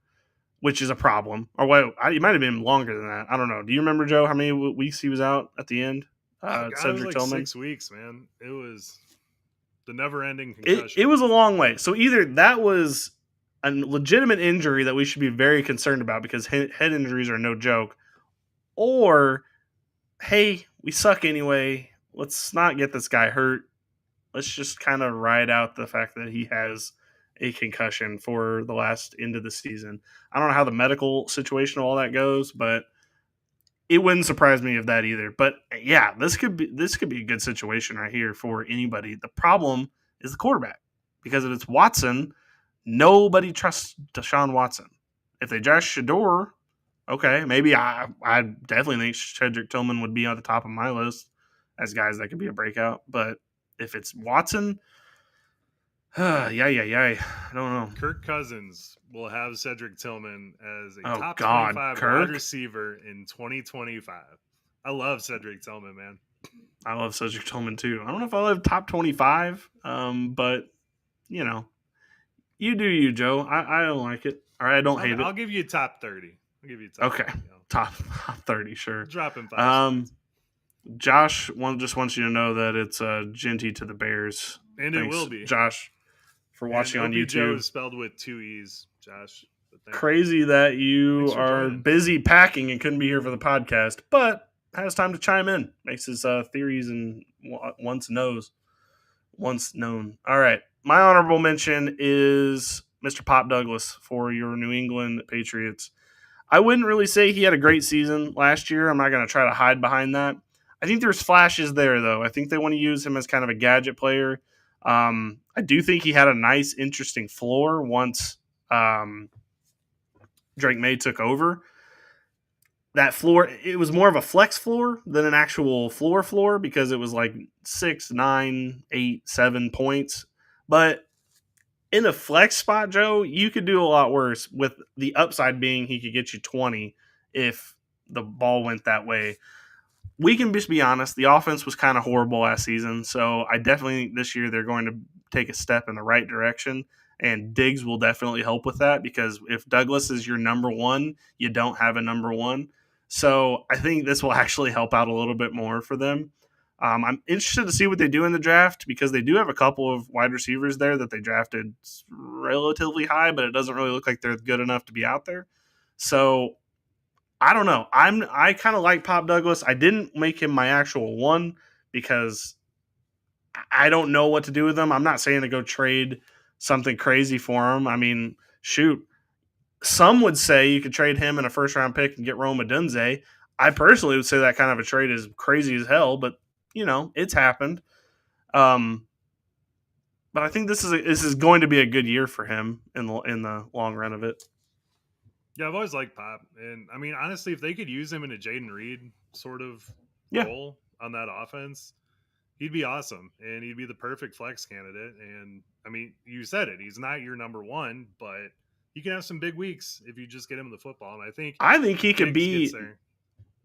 which is a problem. Or wait, it might have been longer than that. I don't know. Do you remember, Joe, how many weeks he was out at the end? Oh, God, Cedric it was Tillman? 6 weeks, man. It was the never-ending It concussion. was a long way. So either that was a legitimate injury that we should be very concerned about because head injuries are no joke, or, hey, we suck anyway. Let's not get this guy hurt. Let's just kind of ride out the fact that he has a concussion for the last end of the season. I don't know how the medical situation of all that goes, but it wouldn't surprise me if that either. But yeah, this could be a good situation right here for anybody. The problem is the quarterback, because if it's Watson, nobody trusts Deshaun Watson. If they draft Shador, okay, maybe I definitely think Cedric Tillman would be on the top of my list as guys that could be a breakout. But if it's Watson, yeah, I don't know. Kirk Cousins will have Cedric Tillman as a Oh, top God, 25 Kirk? wide receiver in 2025. I love Cedric Tillman, man. I love Cedric Tillman too. I don't know if I love top 25, but you do you, Joe. I don't like it. All right, I don't hate it. I'll give you top 30. I'll give you top Okay, 30, top 30, sure. Dropping 5 spots. Josh just wants you to know that it's Jeanty to the Bears. And Thanks, it will be. Josh, for watching on YouTube. Joe is spelled with 2 E's, Josh. Crazy that you are busy packing and couldn't be here for the podcast, but has time to chime in. Makes his theories and once known. All right. My honorable mention is Mr. Pop Douglas for your New England Patriots. I wouldn't really say he had a great season last year. I'm not going to try to hide behind that. I think there's flashes there, though. I think they want to use him as kind of a gadget player. I do think he had a nice, interesting floor once Drake Maye took over. That floor, it was more of a flex floor than an actual floor because it was 6, 9, 8, 7 points. But in a flex spot, Joe, you could do a lot worse, with the upside being he could get you 20 if the ball went that way. We can just be honest, the offense was kind of horrible last season, so I definitely think this year they're going to take a step in the right direction, and Diggs will definitely help with that, because if Douglas is your number one, you don't have a number one. So I think this will actually help out a little bit more for them. I'm interested to see what they do in the draft, because they do have a couple of wide receivers there that they drafted relatively high, but it doesn't really look like they're good enough to be out there. So I don't know. I kind of like Pop Douglas. I didn't make him my actual one because I don't know what to do with him. I'm not saying to go trade something crazy for him. I mean, shoot. Some would say you could trade him in a first-round pick and get Rome Odunze. I personally would say that kind of a trade is crazy as hell, but, it's happened. But I think this is going to be a good year for him in the long run of it. Yeah, I've always liked Pop. And, I mean, honestly, if they could use him in a Jaden Reed sort of role on that offense, he'd be awesome. And he'd be the perfect flex candidate. And, I mean, you said it. He's not your number one, but he can have some big weeks if you just get him the football. And I think he could be –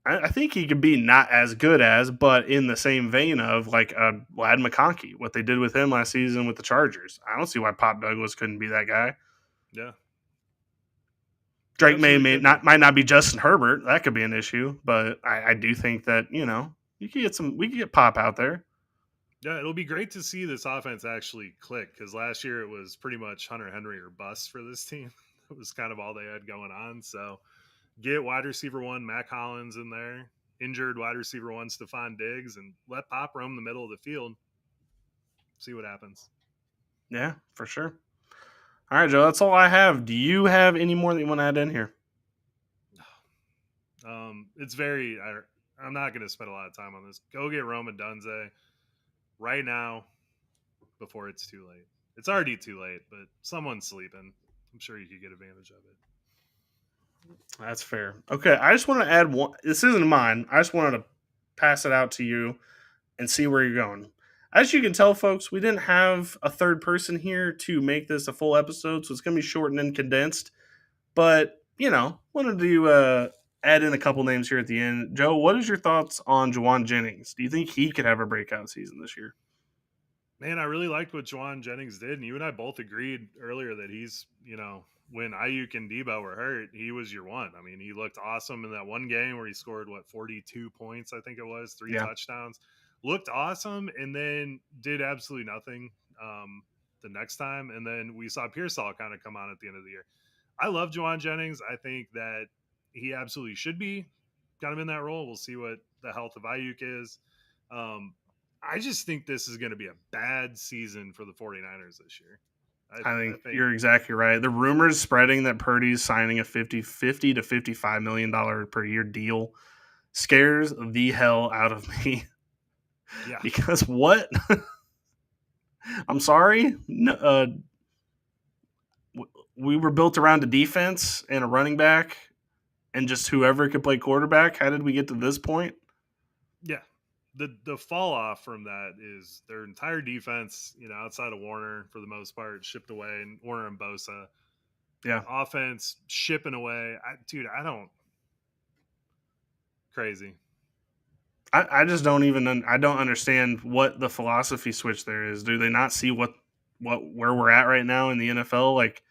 I think he could be not as good as, but in the same vein of Lad McConkey, what they did with him last season with the Chargers. I don't see why Pop Douglas couldn't be that guy. Yeah. Drake Maye might not be Justin Herbert. That could be an issue, but I do think that, we could get Pop out there. Yeah, it'll be great to see this offense actually click, because last year it was pretty much Hunter Henry or bust for this team. It was kind of all they had going on. So get wide receiver one Mac Hollins in there, injured wide receiver one Stephon Diggs, and let Pop roam the middle of the field. See what happens. Yeah, for sure. All right, Joe, that's all I have. Do you have any more that you want to add in here? It's very I'm not going to spend a lot of time on this. Go get Rome Odunze right now before it's too late. It's already too late, but someone's sleeping. I'm sure you could get advantage of it. That's fair. Okay, I just want to add one. This isn't mine. I just wanted to pass it out to you and see where you're going. As you can tell, folks, we didn't have a third person here to make this a full episode, so it's going to be shortened and condensed. But, wanted to add in a couple names here at the end. Joe, what is your thoughts on Juwan Jennings? Do you think he could have a breakout season this year? Man, I really liked what Juwan Jennings did, and you and I both agreed earlier that he's, when Ayuk and Debo were hurt, he was your one. I mean, he looked awesome in that one game where he scored 42 points, I think it was, 3 touchdowns. Looked awesome, and then did absolutely nothing the next time. And then we saw Pearsall kind of come on at the end of the year. I love Juwan Jennings. I think that he absolutely should be kind of in that role. We'll see what the health of Ayuk is. I just think this is going to be a bad season for the 49ers this year. I think you're exactly right. The rumors spreading that Purdy's signing a $50 to $55 million per year deal scares the hell out of me. Yeah. Because what? I'm sorry. We were built around a defense and a running back and just whoever could play quarterback. How did we get to this point? Yeah. The fall off from that is their entire defense, outside of Warner for the most part, shipped away, and Warner and Bosa. Yeah. Offense shipping away. Crazy. I just don't I don't understand what the philosophy switch there is. Do they not see where we're at right now in the NFL? Like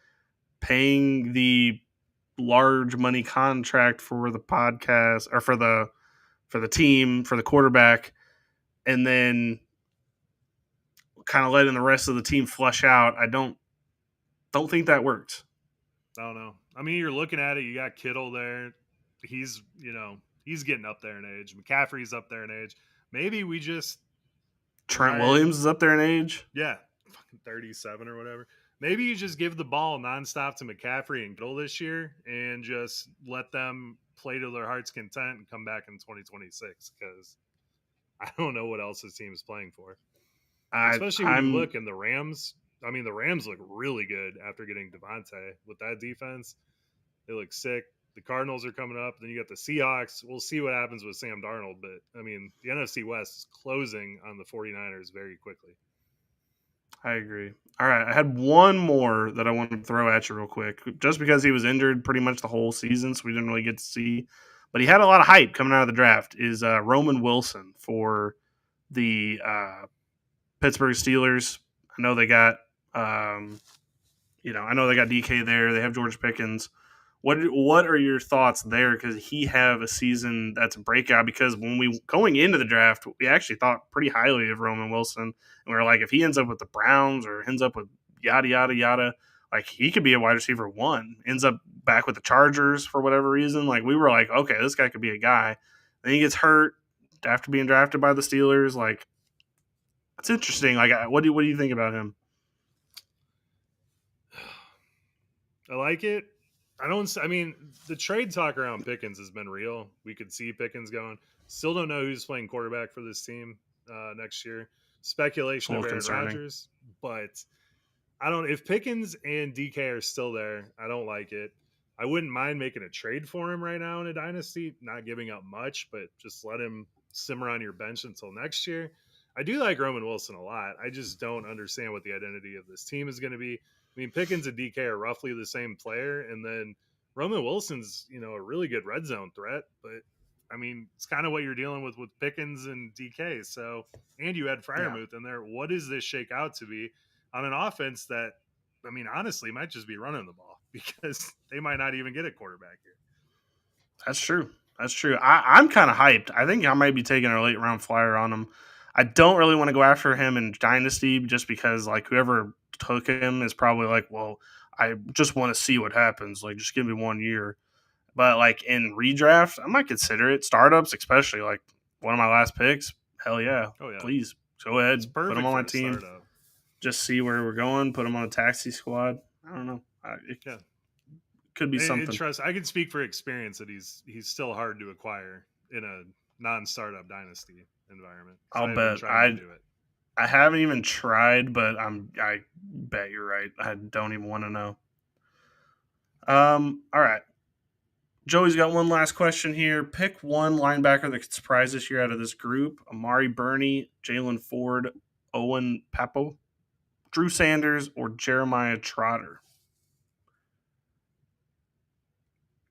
paying the large money contract for the podcast or for the team, for the quarterback, and then kind of letting the rest of the team flush out. I don't think that worked. I don't know. I mean, you're looking at it. You got Kittle there. He's getting up there in age. McCaffrey's up there in age. Maybe we just Trent Williams is up there in age. Yeah, fucking 37 or whatever. Maybe you just give the ball nonstop to McCaffrey and Kittle this year, and just let them play to their heart's content and come back in 2026. Because I don't know what else his team is playing for. Especially when you look in the Rams. I mean, the Rams look really good after getting Devontae with that defense. They look sick. The Cardinals are coming up. Then you got the Seahawks. We'll see what happens with Sam Darnold. But, I mean, the NFC West is closing on the 49ers very quickly. I agree. All right. I had one more that I wanted to throw at you real quick. Just because he was injured pretty much the whole season, so we didn't really get to see. But he had a lot of hype coming out of the draft, is Roman Wilson for the Pittsburgh Steelers. I know they got I know they got DK there. They have George Pickens. What are your thoughts there? Because he have a season that's a breakout. Because when we going into the draft, we actually thought pretty highly of Roman Wilson, and we were like, if he ends up with the Browns or ends up with yada yada yada, like he could be a wide receiver one. Ends up back with the Chargers for whatever reason. Like we were like, okay, this guy could be a guy. Then he gets hurt after being drafted by the Steelers. Like it's interesting. Like what do you think about him? I like it. I mean, the trade talk around Pickens has been real. We could see Pickens going. Still don't know who's playing quarterback for this team next year. Speculation of Aaron Rodgers, but I don't. If Pickens and DK are still there, I don't like it. I wouldn't mind making a trade for him right now in a dynasty, not giving up much, but just let him simmer on your bench until next year. I do like Roman Wilson a lot. I just don't understand what the identity of this team is going to be. I mean, Pickens and DK are roughly the same player, and then Roman Wilson's, a really good red zone threat. But I mean, it's kind of what you're dealing with Pickens and DK. So, and you had Freiermuth in there. What does this shake out to be on an offense that, I mean, honestly, might just be running the ball because they might not even get a quarterback here. That's true. I'm kind of hyped. I think I might be taking a late round flyer on him. I don't really want to go after him in Dynasty just because, like, whoever took him is probably like, well, I just want to see what happens. Like, just give me 1 year. But, like, in redraft, I might consider it. Startups, especially, like, one of my last picks. Hell yeah. Oh, yeah. Please, go ahead. Put him on my team. Startup. Just see where we're going. Put him on a taxi squad. I don't know. It could be something. I can speak for experience that he's still hard to acquire in a non-startup dynasty environment. So I'll I haven't even bet. tried to do it. I haven't even tried, but I bet you're right. I don't even want to know. All right. Joey's got one last question here. Pick one linebacker that could surprise this year out of this group: Amari Burney, Jalen Ford, Owen Papo, Drew Sanders, or Jeremiah Trotter.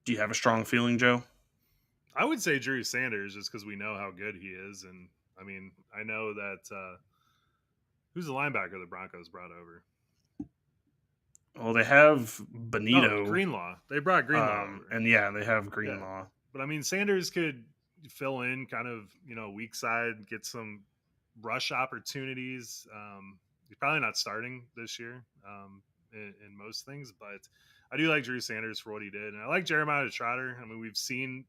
Do you have a strong feeling, Joe? I would say Drew Sanders just because we know how good he is, and I mean I know that who's the linebacker the Broncos brought over? Well, they have Oh, Benito. Greenlaw. They brought Greenlaw over. And yeah, they have Yeah, Greenlaw. but I mean Sanders could fill in kind of weak side, get some rush opportunities. He's probably not starting this year in most things, but I do like Drew Sanders for what he did, and I like Jeremiah Trotter. I mean, we've seen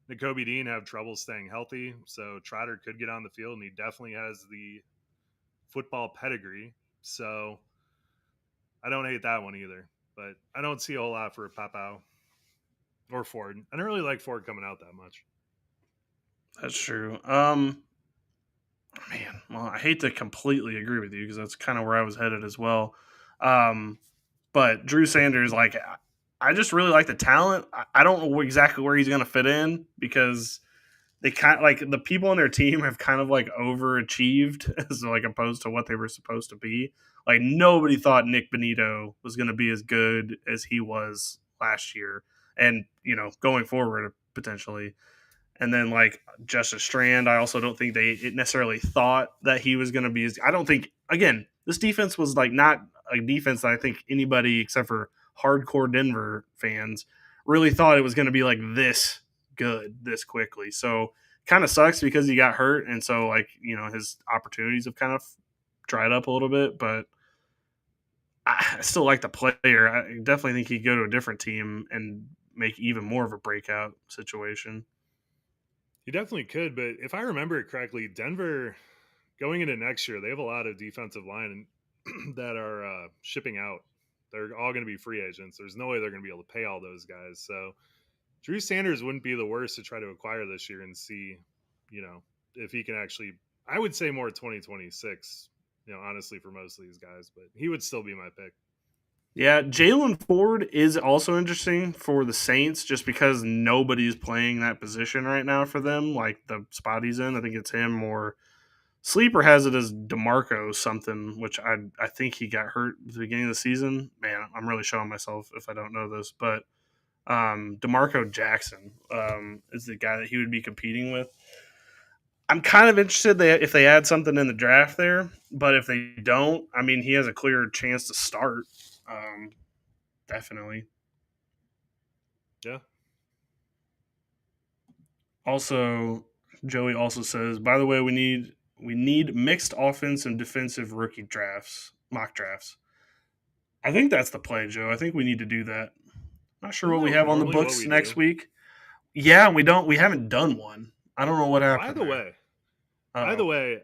Nakobe Dean have trouble staying healthy, so Trotter could get on the field, and he definitely has the football pedigree. So I don't hate that one either, but I don't see a whole lot for Papau or Ford. I don't really like Ford coming out that much. That's true. Man, well, I hate to completely agree with you because that's kind of where I was headed as well. But Drew Sanders, like, I just really like the talent. I don't know exactly where he's going to fit in because they kind of like the people on their team have kind of like overachieved as like opposed to what they were supposed to be. Like nobody thought Nick Benito was going to be as good as he was last year, and going forward potentially. And then like Justice Strand, I also don't think they necessarily thought that he was going to be. I don't think again this defense was like not a defense that I think anybody except for hardcore Denver fans really thought it was going to be like this good this quickly. So kind of sucks because he got hurt, and so like his opportunities have kind of dried up a little bit. But I still like the player. I definitely think he'd go to a different team and make even more of a breakout situation. He definitely could, but if I remember it correctly, Denver going into next year, they have a lot of defensive line that are shipping out. They're all going to be free agents. There's no way they're going to be able to pay all those guys. So Drew Sanders wouldn't be the worst to try to acquire this year and see, if he can actually. I would say more 2026. Honestly, for most of these guys, but he would still be my pick. Yeah, Jalen Ford is also interesting for the Saints just because nobody's playing that position right now for them, like the spot he's in. I think it's him or Sleeper has it as DeMarco something, which I think he got hurt at the beginning of the season. Man, I'm really showing myself if I don't know this, but DeMarco Jackson is the guy that he would be competing with. I'm kind of interested if they add something in the draft there, but if they don't, I mean, he has a clear chance to start. Definitely. Yeah. Also, Joey also says, by the way, we need mixed offense and defensive rookie mock drafts. I think that's the play, Joe. I think we need to do that. Not sure Isn't what we that have on the normally what books we next do? week. Yeah, we haven't done one. I don't know what By happened the there. way,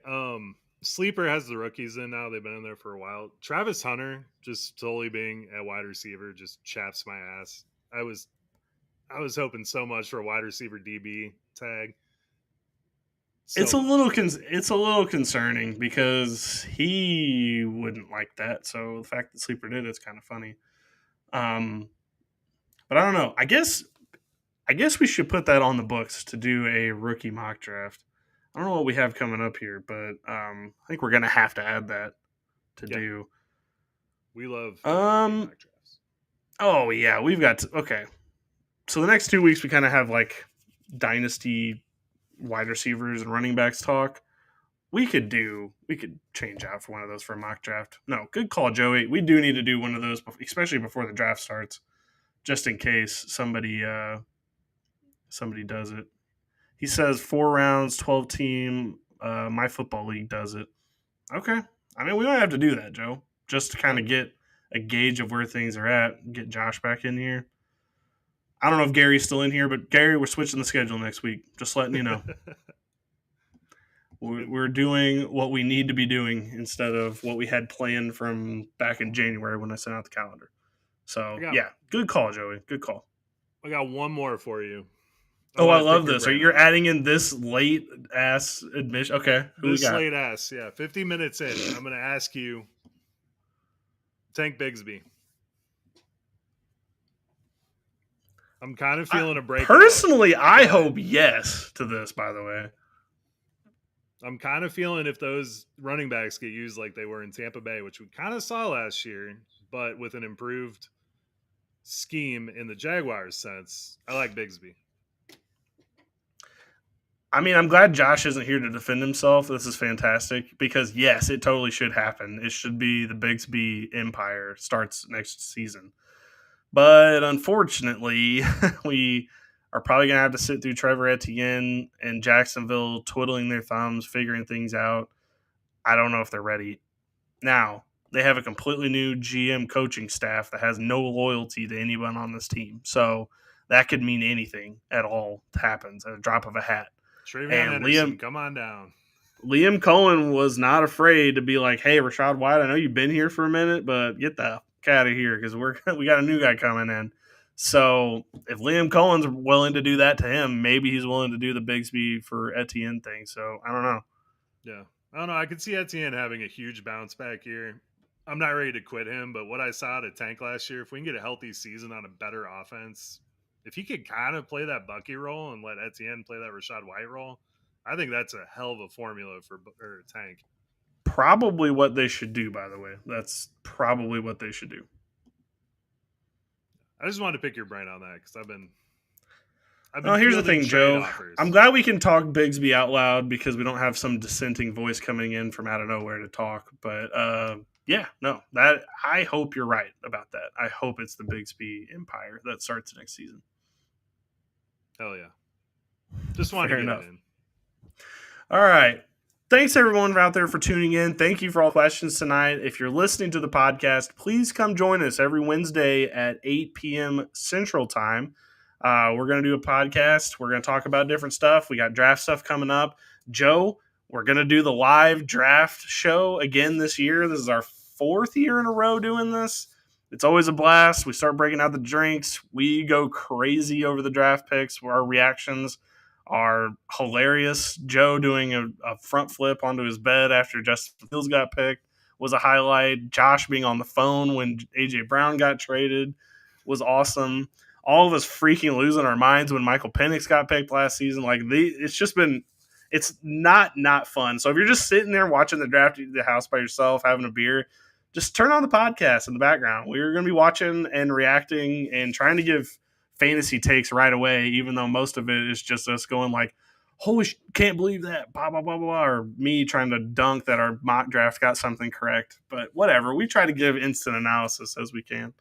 Sleeper has the rookies in now. They've been in there for a while. Travis Hunter, just solely being a wide receiver, just chaps my ass. I was hoping so much for a wide receiver DB tag. It's So a little much. it's a little concerning because he wouldn't like that. So the fact that Sleeper did it's kind of funny. But I don't know. I guess we should put that on the books to do a rookie mock draft. I don't know what we have coming up here, but I think we're gonna have to add that to Yeah, do. we love rookie mock drafts. Oh yeah, we've got okay. So the next 2 weeks we kind of have like dynasty wide receivers and running backs talk. We could change out for one of those for a mock draft. No, good call, Joey. We do need to do one of those, especially before the draft starts, just in case somebody does it. He says 4 rounds, 12 team. My football league does it. Okay, I mean we might have to do that, Joe, just to kind of get a gauge of where things are at. Get Josh back in here. I don't know if Gary's still in here, but Gary, we're switching the schedule next week. Just letting you know. We're doing what we need to be doing instead of what we had planned from back in January when I sent out the calendar. So, yeah, good call, Joey. Good call. I got one more for you. I Oh, I want to love pick your this. Are brain you on that. adding in this late ass admission? Okay, who we This got? late ass, yeah, 50 minutes in. I'm going to ask you, Tank Bigsby. I'm kind of feeling a breakout, Personally, I but hope yes to this. By the way, I'm kind of feeling if those running backs get used like they were in Tampa Bay, which we kind of saw last year, but with an improved scheme in the Jaguars sense, I like Bigsby. I mean, I'm glad Josh isn't here to defend himself. This is fantastic because yes, it totally should happen. It should be the Bigsby empire starts next season. But unfortunately, we are probably going to have to sit through Trevor Etienne and Jacksonville twiddling their thumbs, figuring things out. I don't know if they're ready. Now, they have a completely new GM coaching staff that has no loyalty to anyone on this team. So that could mean anything at all happens at a drop of a hat. Travion And Henderson, come on down. Liam Cohen was not afraid to be like, "Hey, Rashod White, I know you've been here for a minute, but get the fuck out of here because we got a new guy coming in." So if Liam Cohen's willing to do that to him, maybe he's willing to do the Bigsby for Etienne thing. So I don't know. Yeah. I don't know. I could see Etienne having a huge bounce back year. I'm not ready to quit him, but what I saw at Tank last year, if we can get a healthy season on a better offense, if he could kind of play that Bucky role and let Etienne play that Rashod White role, I think that's a hell of a formula for Tank. Probably what they should do, by the way. That's probably what they should do. I just wanted to pick your brain on that because I've been Here's the thing, trade Joe. offers. I'm glad we can talk Bigsby out loud because we don't have some dissenting voice coming in from out of nowhere to talk. But yeah, no, that I hope you're right about that. I hope it's the Bigsby empire that starts next season. Hell yeah. Just wanted to get it in. All right. Thanks everyone out there for tuning in. Thank you for all questions tonight. If you're listening to the podcast, please come join us every Wednesday at 8 p.m. Central Time. We're going to do a podcast. We're going to talk about different stuff. We got draft stuff coming up. Joe, we're going to do the live draft show again this year. This is our 4th year in a row doing this. It's always a blast. We start breaking out the drinks. We go crazy over the draft picks. Our reactions are hilarious. Joe doing a front flip onto his bed after Justin Fields got picked was a highlight. Josh being on the phone when A.J. Brown got traded was awesome. All of us freaking losing our minds when Michael Penix got picked last season. It's just been – it's not fun. So if you're just sitting there watching the draft at the house by yourself, having a beer, just turn on the podcast in the background. We're going to be watching and reacting and trying to give – fantasy takes right away, even though most of it is just us going like, holy can't believe that, blah, blah, blah, blah, or me trying to dunk that our mock draft got something correct. But whatever. We try to give instant analysis as we can.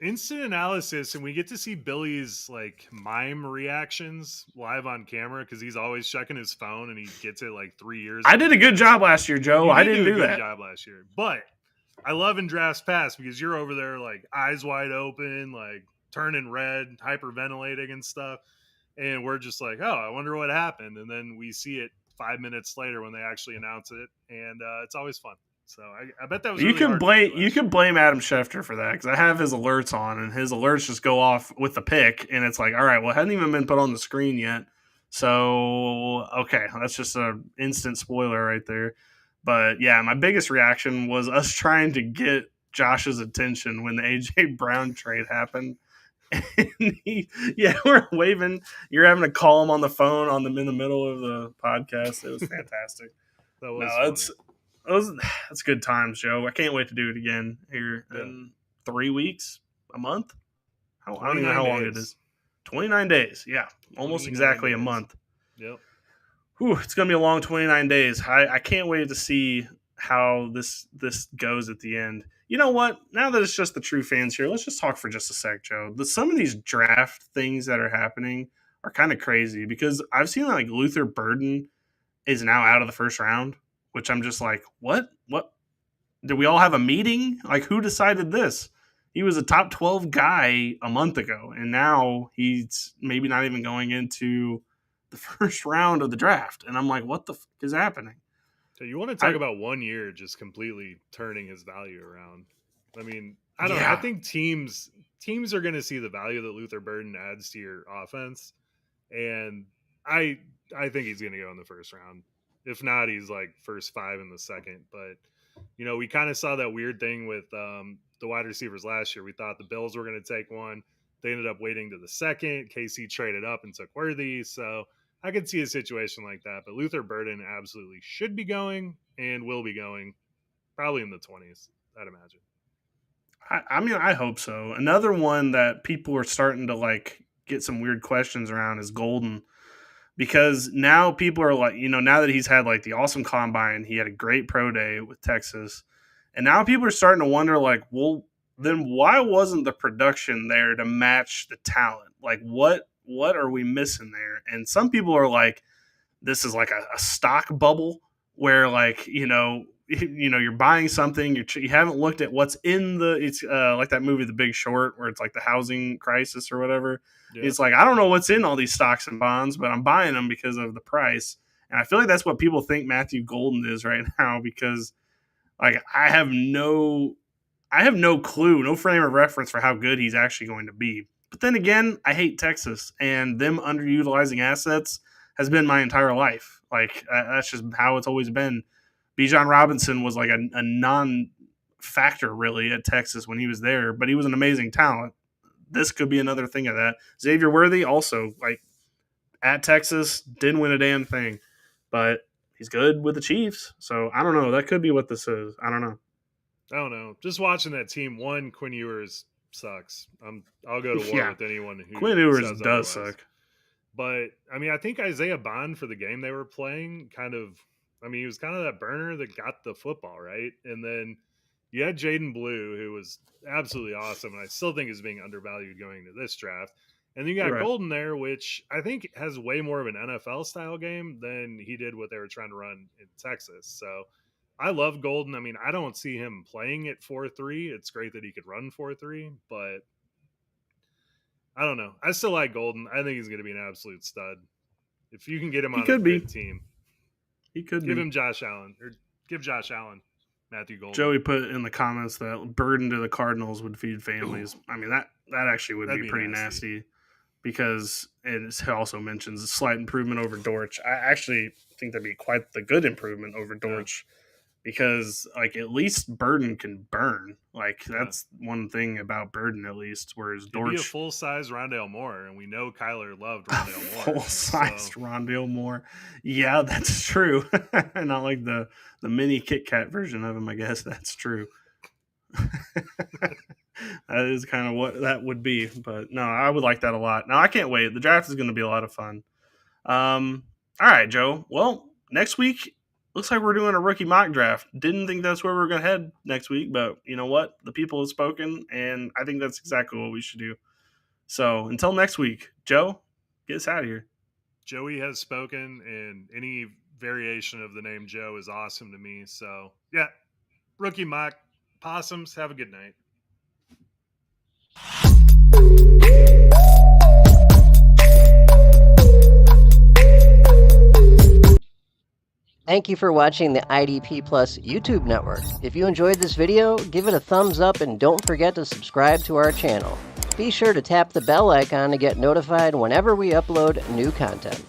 Instant analysis, and we get to see Billy's like mime reactions live on camera because he's always checking his phone and he gets it like 3 years. I did a good job last year, Joe. I didn't do that. Good job last year. But I love in drafts past because you're over there like eyes wide open, like turning red, hyperventilating and stuff. And we're just like, oh, I wonder what happened. And then we see it 5 minutes later when they actually announce it. And it's always fun. So I bet that was you can blame Adam Schefter for that because I have his alerts on and his alerts just go off with the pick. And it's like, all right, well, it hadn't even been put on the screen yet. So, okay, that's just an instant spoiler right there. But yeah, my biggest reaction was us trying to get Josh's attention when the AJ Brown trade happened. And we're waving. You're having to call him on the phone in the middle of the podcast. It was fantastic. That's good times, Joe. I can't wait to do it again here in 3 weeks, a month. I don't even know how long it is. 29 days. Yeah, almost exactly a month. Yep. Whew, it's going to be a long 29 days. I can't wait to see how this goes at the end. You know what? Now that it's just the true fans here, let's just talk for just a sec, Joe. Some of these draft things that are happening are kind of crazy because I've seen like Luther Burden is now out of the first round, which I'm just like, what? What? Did we all have a meeting? Like, who decided this? He was a top 12 guy a month ago, and now he's maybe not even going into the first round of the draft. And I'm like, what the fuck is happening? So you want to talk about 1 year just completely turning his value around? I mean, I don't know. I think teams are going to see the value that Luther Burden adds to your offense, and I think he's going to go in the first round. If not, he's like first 5 in the second. But we kind of saw that weird thing with the wide receivers last year. We thought the Bills were going to take one. They ended up waiting to the second. KC traded up and took Worthy. So I could see a situation like that. But Luther Burden absolutely should be going and will be going probably in the 20s, I'd imagine. I mean, I hope so. Another one that people are starting to like get some weird questions around is Golden, because now people are like, now that he's had like the awesome combine, he had a great pro day with Texas, and now people are starting to wonder like, well, then why wasn't the production there to match the talent? Like, what are we missing there? And some people are like, this is like a stock bubble where like, you're buying something, you haven't looked at what's in it's like that movie The Big Short, where it's like the housing crisis or whatever. Yeah. It's like, I don't know what's in all these stocks and bonds, but I'm buying them because of the price. And I feel like that's what people think Matthew Golden is right now, because like I have no clue, no frame of reference for how good he's actually going to be. But then again, I hate Texas, and them underutilizing assets has been my entire life. Like that's just how it's always been. Bijan Robinson was like a non-factor really at Texas when he was there, but he was an amazing talent. This could be another thing of that. Xavier Worthy also, like, at Texas, didn't win a damn thing, but he's good with the Chiefs. So I don't know. That could be what this is. I don't know. Just watching that team, Quinn Ewers sucks. I'll go to war with anyone who Quinn Ewers does suck. But I mean, I think Isaiah Bond for the game they were playing he was kind of that burner that got the football, right? And then you had Jaden Blue, who was absolutely awesome, and I still think is being undervalued going into this draft. And then you got Golden there, which I think has way more of an NFL-style game than he did what they were trying to run in Texas. So I love Golden. I mean, I don't see him playing at 4.3. It's great that he could run 4.3, but I don't know. I still like Golden. I think he's going to be an absolute stud. If you can get him on a good team. He could give Josh Allen Matthew Golden. Joey put in the comments that Burden to the Cardinals would feed families. Ooh. I mean, that actually would be pretty nasty, because it also mentions a slight improvement over Dortch. I actually think that'd be quite the good improvement over Dortch, because like at least Burden can burn. Like that's one thing about Burden, at least, whereas Dortch be a full-size Rondale Moore, and we know Kyler loved Rondale Moore. Full-size Rondale Moore. Yeah, that's true. Not like the mini Kit Kat version of him, I guess. That's true. That is kind of what that would be. But no, I would like that a lot. Now, I can't wait. The draft is going to be a lot of fun. All right, Joe. Well, next week, looks like we're doing a rookie mock draft. Didn't think that's where we were going to head next week, but you know what? The people have spoken, and I think that's exactly what we should do. So until next week, Joe, get us out of here. Joey has spoken, and any variation of the name Joe is awesome to me. So, yeah, rookie mock. Possums, have a good night. Thank you for watching the IDP Plus YouTube network. If you enjoyed this video, give it a thumbs up and don't forget to subscribe to our channel. Be sure to tap the bell icon to get notified whenever we upload new content.